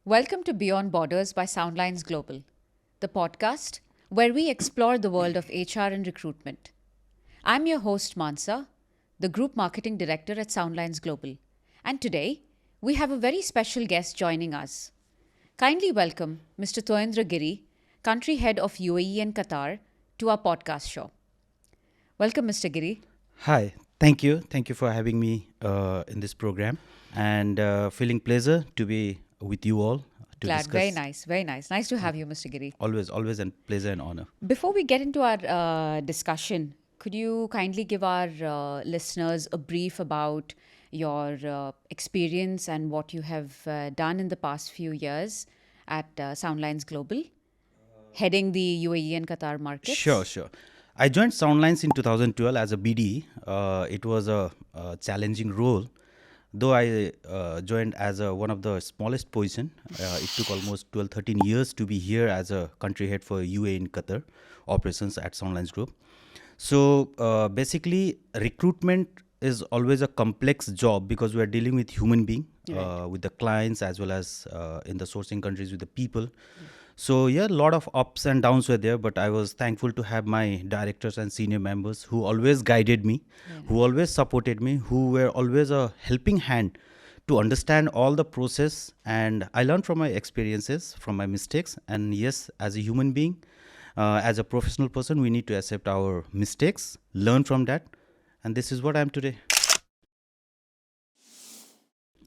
Welcome to Beyond Borders by Soundlines Global, the podcast where we explore the world of HR and recruitment. I'm your host, Mansa, the Group Marketing Director at Soundlines Global, and today we have a very special guest joining us. Kindly welcome Mr. Toyendra Giri, Country Head of UAE and Qatar, to our podcast show. Welcome, Mr. Giri. Hi, thank you. Thank you for having me in this program, and feeling pleasure to be with you all to Glad, discuss. very nice, very nice. Nice to have you, Mr. Giri. Always a pleasure and honor. Before we get into our discussion, could you kindly give our listeners a brief about your experience and what you have done in the past few years at Soundlines Global, heading the UAE and Qatar markets? Sure. I joined Soundlines in 2012 as a BD. It was a challenging role. Though I joined as one of the smallest position, it took almost 12, 13 years to be here as a country head for UAE and Qatar operations at Soundlines Group. So basically, recruitment is always a complex job because we are dealing with human being, with the clients as well as in the sourcing countries with the people. So yeah, a lot of ups and downs were there, but I was thankful to have my directors and senior members who always guided me, who always supported me, who were always a helping hand to understand all the process. And I learned from my experiences, from my mistakes. And yes, as a human being, as a professional person, we need to accept our mistakes, learn from that. And this is what I am today.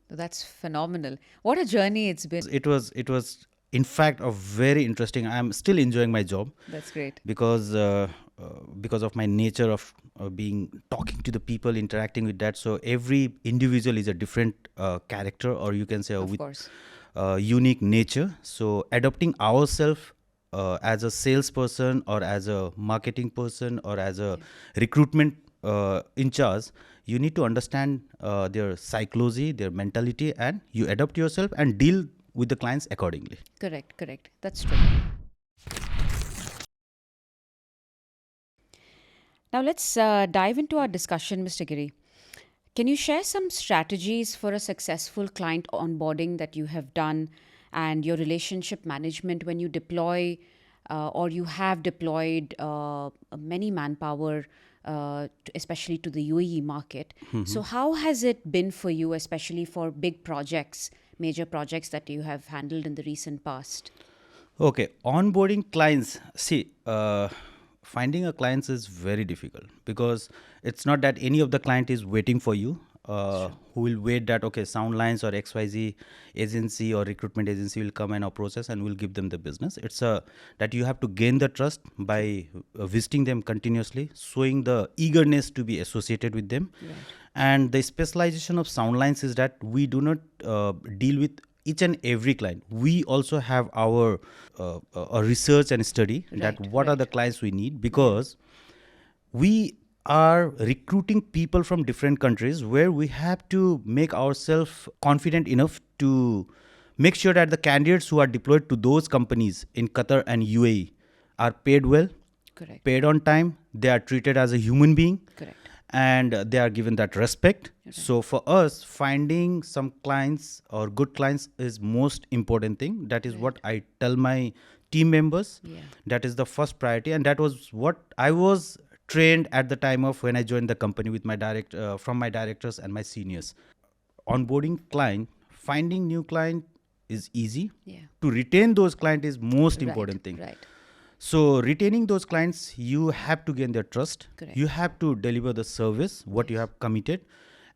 That's phenomenal. What a journey it's been. It was in fact a very interesting. I'm still enjoying my job. That's great. Because of my nature of being talking to the people, interacting with that. So every individual is a different character, or you can say Of course. Unique nature. So adopting ourselves as a salesperson or as a marketing person or as a recruitment in charge, you need to understand their psychology, their mentality, and you adapt yourself and deal with the clients accordingly. Correct. That's true. Now let's dive into our discussion, Mr. Giri. Can you share some strategies for a successful client onboarding that you have done and your relationship management when you deploy or you have deployed many manpower, especially to the UAE market? So how has it been for you, especially for big projects, major projects that you have handled in the recent past? Okay, onboarding clients. See, finding a client is very difficult because it's not that any of the client is waiting for you. Who will wait that, okay, Soundlines or XYZ agency or recruitment agency will come and approach us and we'll give them the business. It's that you have to gain the trust by visiting them continuously, showing the eagerness to be associated with them. Right. And the specialization of Soundlines is that we do not deal with each and every client. We also have our research and study that what are the clients we need, because we are recruiting people from different countries where we have to make ourselves confident enough to make sure that the candidates who are deployed to those companies in Qatar and UAE are paid well, Correct. paid on time, they are treated as a human being, Correct. and they are given that respect. So for us, finding some clients or good clients is most important thing. That is what I tell my team members. Yeah. That is the first priority, and that was what I was trained at the time of when I joined the company with my from my directors and my seniors. Onboarding client, finding new client is easy. Yeah. To retain those clients is most important thing. Right. So retaining those clients, you have to gain their trust. Correct. You have to deliver the service, what you have committed.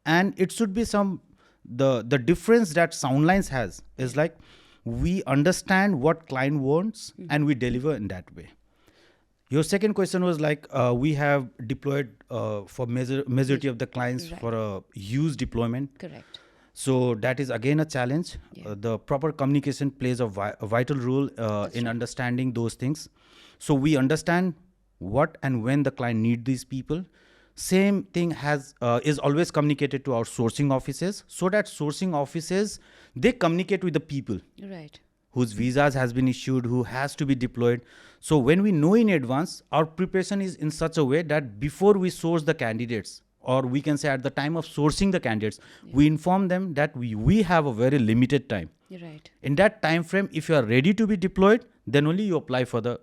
And it should be the difference that Soundlines has is like we understand what client wants and we deliver in that way. Your second question was like we have deployed for majority of the clients for a huge deployment. Correct. So that is again a challenge. The proper communication plays a vital role in understanding those things. So we understand what and when the client need these people. Same thing is always communicated to our sourcing offices, so that sourcing offices, they communicate with the people whose visas has been issued, who has to be deployed. So when we know in advance, our preparation is in such a way that before we source the candidates, or we can say at the time of sourcing the candidates, we inform them that we have a very limited time. Right. In that time frame, if you are ready to be deployed, then only you apply for the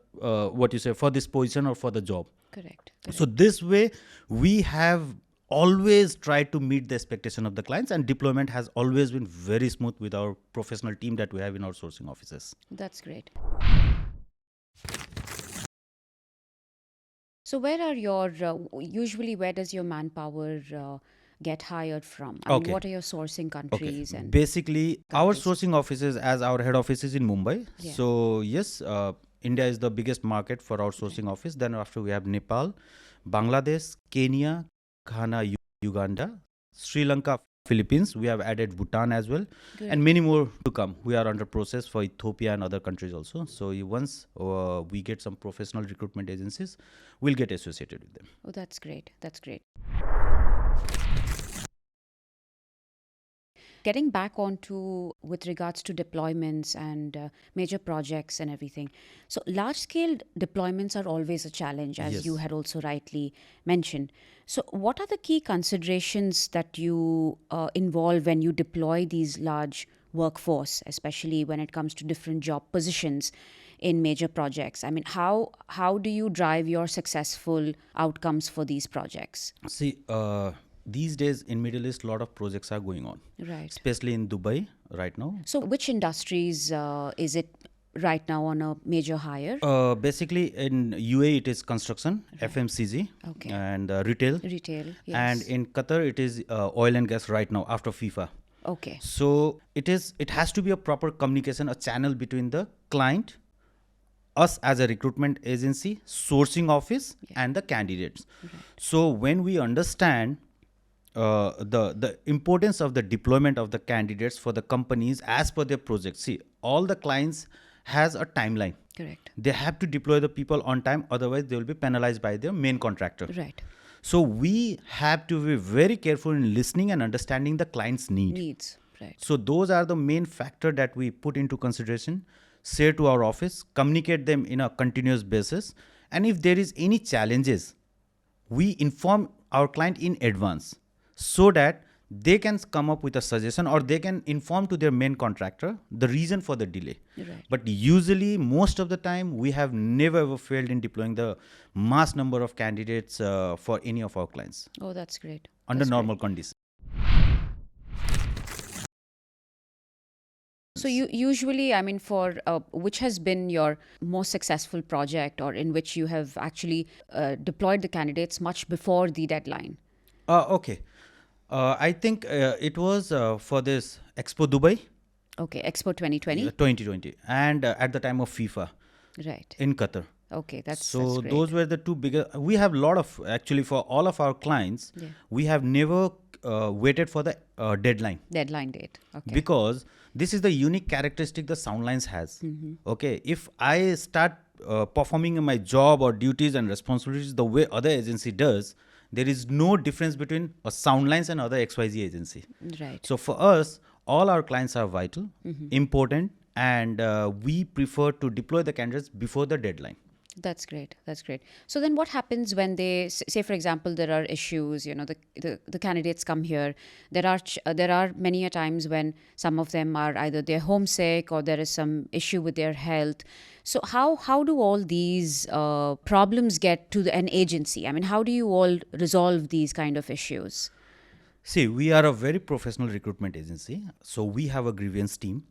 for this position or for the job. Correct. So this way, we have always tried to meet the expectation of the clients, and deployment has always been very smooth with our professional team that we have in our sourcing offices. That's great. So where are your usually where does your manpower get hired from? I mean, Okay. what are your sourcing countries and Basically, our countries? sourcing offices, as our head office is in Mumbai. Yeah. So yes, India is the biggest market for our sourcing office. Then after we have Nepal, Bangladesh, Kenya, Ghana, Uganda, Sri Lanka, Philippines. We have added Bhutan as well, Good. and many more to come. We are under process for Ethiopia and other countries also. So once we get some professional recruitment agencies, we'll get associated with them. Oh, that's great. That's great. Getting back onto with regards to deployments and major projects and everything. So large scale deployments are always a challenge, as you Yes. had also rightly mentioned. So what are the key considerations that you involve when you deploy these large workforce, especially when it comes to different job positions in major projects? I mean, how do you drive your successful outcomes for these projects? See, these days in Middle East, a lot of projects are going on, Right. especially in Dubai right now. So, which industries is it right now on a major hire? Basically, in UAE, it is construction, FMCG, Okay. and retail. Retail, And yes. in Qatar, it is oil and gas right now after FIFA. Okay. So it has to be a proper communication, a channel between the client, us as a recruitment agency, sourcing office, and the candidates. So when we understand the importance of the deployment of the candidates for the companies as per their project. See, all the clients has a timeline. Correct. They have to deploy the people on time, otherwise they will be penalized by their main contractor. Right. So we have to be very careful in listening and understanding the client's need. Needs. Right. So those are the main factor that we put into consideration, share to our office, communicate them in a continuous basis, and if there is any challenges, we inform our client in advance so that they can come up with a suggestion, or they can inform to their main contractor the reason for the delay. Right. But usually, most of the time, we have never ever failed in deploying the mass number of candidates for any of our clients Oh, that's great. under That's great. normal conditions. So you usually, I mean, for which has been your most successful project, or in which you have actually deployed the candidates much before the deadline? Okay. I think it was for this Expo Dubai Okay, Expo 2020. 2020, and at the time of FIFA Right. in Qatar. Okay, that's So great. those were the two biggest. We have a lot of, actually, for all of our clients. Yeah. We have never waited for the deadline, Deadline date. Okay. because this is the unique characteristic the Soundlines has. Okay, if I start performing my job or duties and responsibilities the way other agency does, there is no difference between a Soundlines and other XYZ agency. Right. So for us, all our clients are vital, important, and we prefer to deploy the candidates before the deadline. That's great. That's great. So then what happens when they say, for example, there are issues, you know, the candidates come here. There are many a times when some of them are either they're homesick or there is some issue with their health. So how do all these problems get to an agency? I mean, how do you all resolve these kind of issues? See, we are a very professional recruitment agency. So we have a grievance team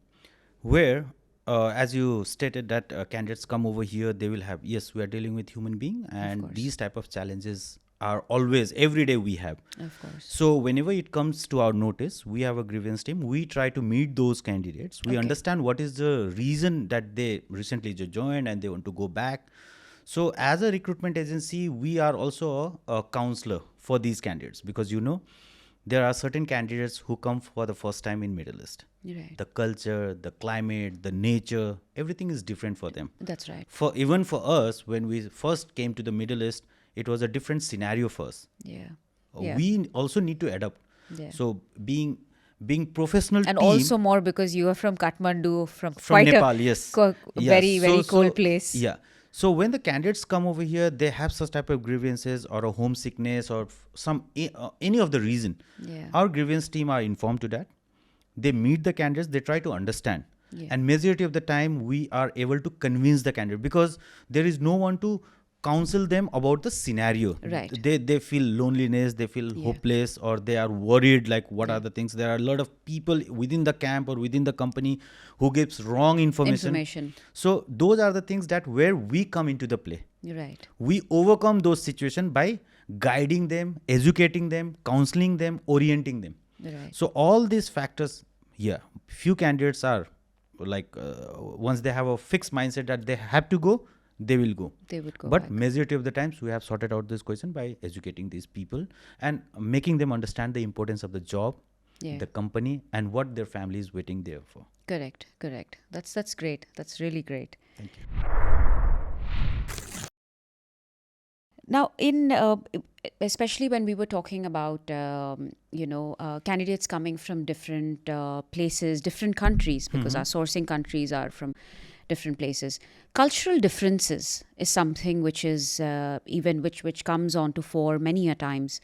where, as you stated, that candidates come over here, they will have, yes, we are dealing with human being, and course. these type of challenges are always, every day we have. Of course. So whenever it comes to our notice, we have a grievance team. We try to meet those candidates. We Okay. understand what is the reason that they recently just joined and they want to go back. So as a recruitment agency, we are also a counselor for these candidates, because there are certain candidates who come for the first time in Middle East. Right. The culture, the climate, the nature, everything is different for them. That's right. Even for us, when we first came to the Middle East, it was a different scenario for us. Yeah. We also need to adapt. Yeah. So being professional And team, also more because you are from Kathmandu, from from quite Nepal, a yes, very So cold place. Yeah. So when the candidates come over here, they have such type of grievances or a homesickness or any of the reason. Yeah. Our grievance team are informed to that. They meet the candidates, they try to understand. Yeah. And majority of the time we are able to convince the candidate, because there is no one to counsel them about the scenario. Right. They feel loneliness, they feel Yeah. hopeless, or they are worried like what Yeah. are the things. There are a lot of people within the camp or within the company who gives wrong information. So those are the things that where we come into the play. Right. We overcome those situations by guiding them, educating them, counseling them, orienting them. Right. So all these factors, yeah, few candidates are like once they have a fixed mindset that they have to go, they will go. They would go But back. majority of the times we have sorted out this question by educating these people and making them understand the importance of the job, Yeah. the company, and what their family is waiting there for. Correct. That's great. That's really great. Thank you. Now, in especially when we were talking about candidates coming from different places, different countries, because our sourcing countries are from different places, cultural differences is something which is which comes on to fore many a times.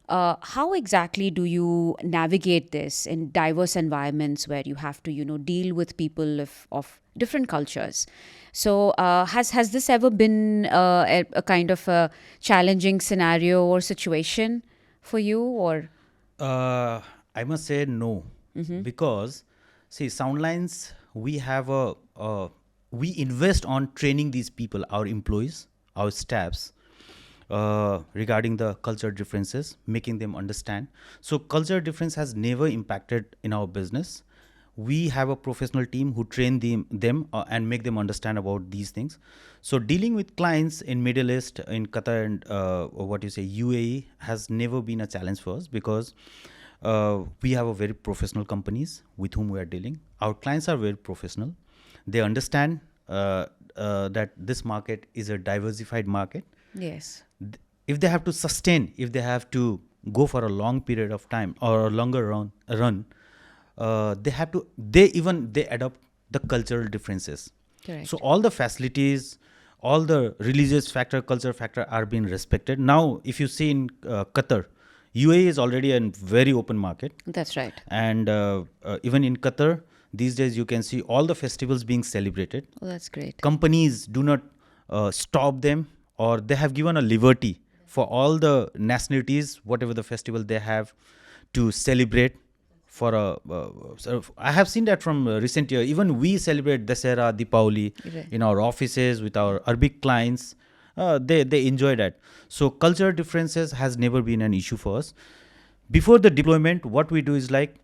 How exactly do you navigate this in diverse environments where you have to deal with people of different cultures? So has this ever been a kind of a challenging scenario or situation for you, or? I must say no, because see, Soundlines, we have we invest on training these people, our employees, our staffs, regarding the culture differences, making them understand. So culture difference has never impacted in our business. We have a professional team who train them and make them understand about these things. So dealing with clients in Middle East, in Qatar, and UAE has never been a challenge for us, because we have a very professional companies with whom we are dealing. Our clients are very professional. They understand that this market is a diversified market. Yes. If they have to sustain, if they have to go for a long period of time or a longer run, they adopt the cultural differences. Correct. So all the facilities, all the religious factor, culture factor are being respected. Now if you see in Qatar, UAE is already a very open market. That's right. And even in Qatar these days you can see all the festivals being celebrated. Oh, that's great. Companies do not stop them, or they have given a liberty for all the nationalities, whatever the festival they have, to celebrate for a I have seen that from recent year. Even we celebrate Dasera, Deepavali Right. in our offices with our Arabic clients. They enjoy that. So cultural differences has never been an issue for us. Before the deployment, what we do is like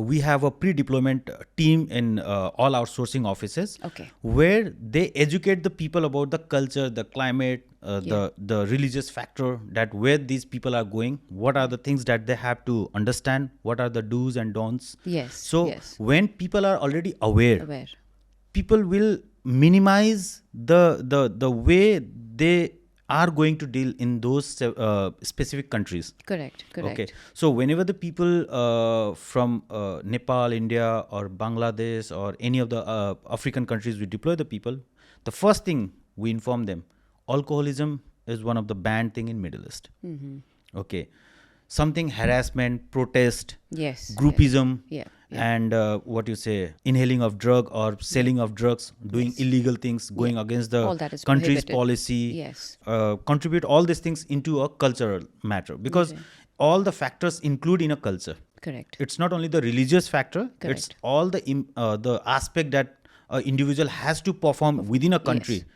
we have a pre-deployment team in all our sourcing offices, Okay. where they educate the people about the culture, the climate, Yeah. the religious factor, that where these people are going, what are the things that they have to understand, what are the do's and don'ts. Yes. So yes. when people are already aware, Aware. people will minimize the way they are going to deal in those specific countries. Correct. Okay, so whenever the people from Nepal, India, or Bangladesh, or any of the African countries, we deploy the people, the first thing we inform them, alcoholism is one of the banned thing in Middle East. Okay, something harassment, protest, Yes. groupism, Yeah. and inhaling of drug or selling of drugs, doing Yes. illegal things, going against the All that is country's prohibited. policy. Yes. Contribute all these things into a cultural matter, because Okay. all the factors include in a culture. Correct. It's not only the religious factor, it's Correct. all the aspect that an individual has to perform within a country. Yes.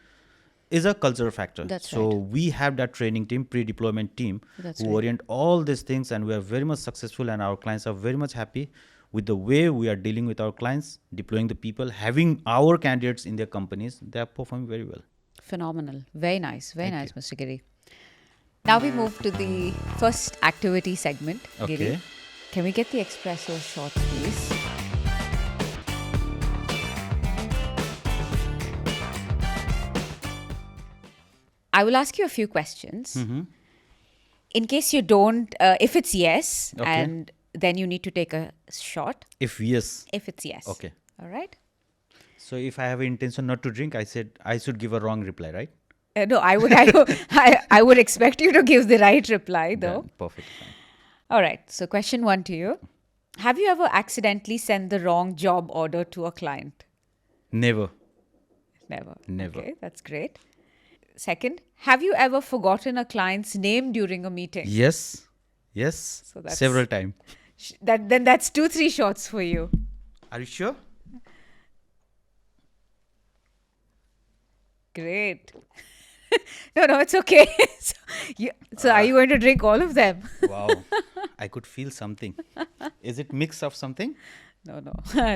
Is a cultural factor. That's so right. we have that training team, pre-deployment team, That's who right. orient all these things, and we are very much successful, and our clients are very much happy with the way we are dealing with our clients, deploying the people, having our candidates in their companies. They are performing very well. Phenomenal. Very nice. Very Thank nice, Mr. Giri. Now we move to the first activity segment. Okay. Giri, can we get the espresso shot, please? I will ask you a few questions. In case you don't, if it's yes, Okay. and then you need to take a shot. If yes, If it's yes. okay. All right. So if I have intention not to drink, I said I should give a wrong reply, right? No, I would expect you to give the right reply, though. Done. Perfect. Fine. All right. So, question one to you: have you ever accidentally sent the wrong job order to a client? Never. Never. Never. Okay, that's great. Second, have you ever forgotten a client's name during a meeting? Yes. Yes. So that's Several times. then that's 2-3 shots for you. Are you sure? Great. No, it's okay. So are you going to drink all of them? Wow. I could feel something. Is it mix of something? No.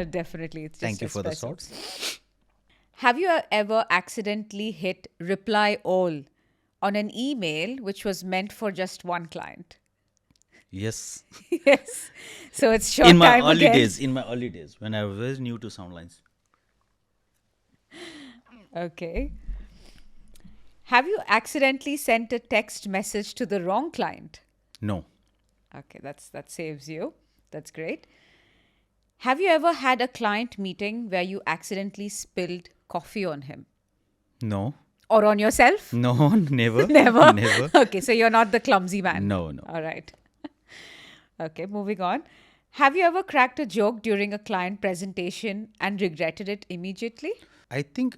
Definitely. It's just Thank you for the espresso. shots. Have you ever accidentally hit reply all on an email which was meant for just one client? Yes. Yes. So it's short In my time early again. days, when I was very new to Soundlines. Okay. Have you accidentally sent a text message to the wrong client? No. Okay, that saves you. That's great. Have you ever had a client meeting where you accidentally spilled coffee on him No. or on yourself? No. Never. Never. Never. Okay, so you're not the clumsy man. No. All right. Okay, moving on. Have you ever cracked a joke during a client presentation and regretted it immediately? I think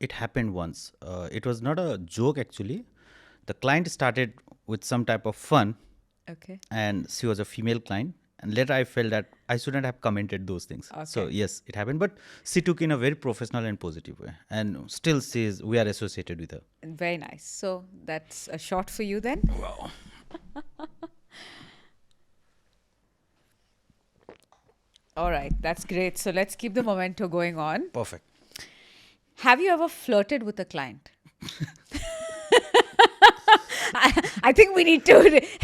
it happened once. It was not a joke actually. The client started with some type of fun, Okay. and she was a female client. And later I felt that I shouldn't have commented those things. So Okay. yes, it happened, but she took in a very professional and positive way, and still says we are associated with her. Very nice. So that's a shot for you then. Wow. All right, that's great. So let's keep the memento going on. Perfect. Have you ever flirted with a client? I think we need to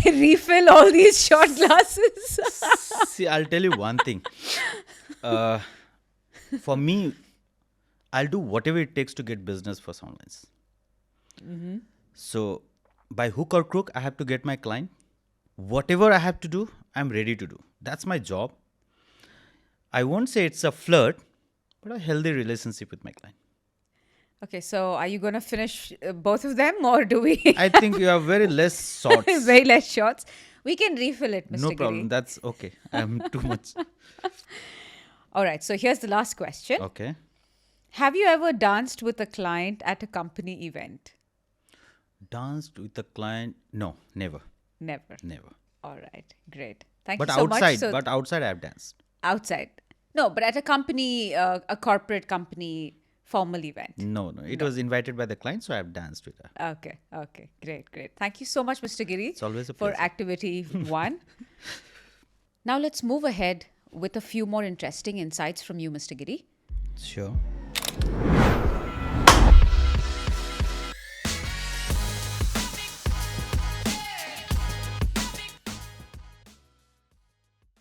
refill all these shot glasses. See, I'll tell you one thing. For me, I'll do whatever it takes to get business for Soundlines. So, by hook or crook, I have to get my client. Whatever I have to do, I'm ready to do. That's my job. I won't say it's a flirt, but a healthy relationship with my client. Okay, so are you going to finish both of them or do we? I think you have very less shots. Very less shots. We can refill it, Mr. No Giri. problem. That's okay. I'm too much. All right, so here's the last question. Okay. Have you ever danced with a client at a company event? Danced with a client? No, never. Never. Never. All right, great. Thank But you so outside, much. So but outside I've danced. outside. No, but at a company, a corporate company formal event. No. It was invited by the client, so I've danced with her. Okay. Great. Thank you so much, Mr. Giri, It's always a for pleasure. activity 1. Now let's move ahead with a few more interesting insights from you, Mr. Giri. Sure.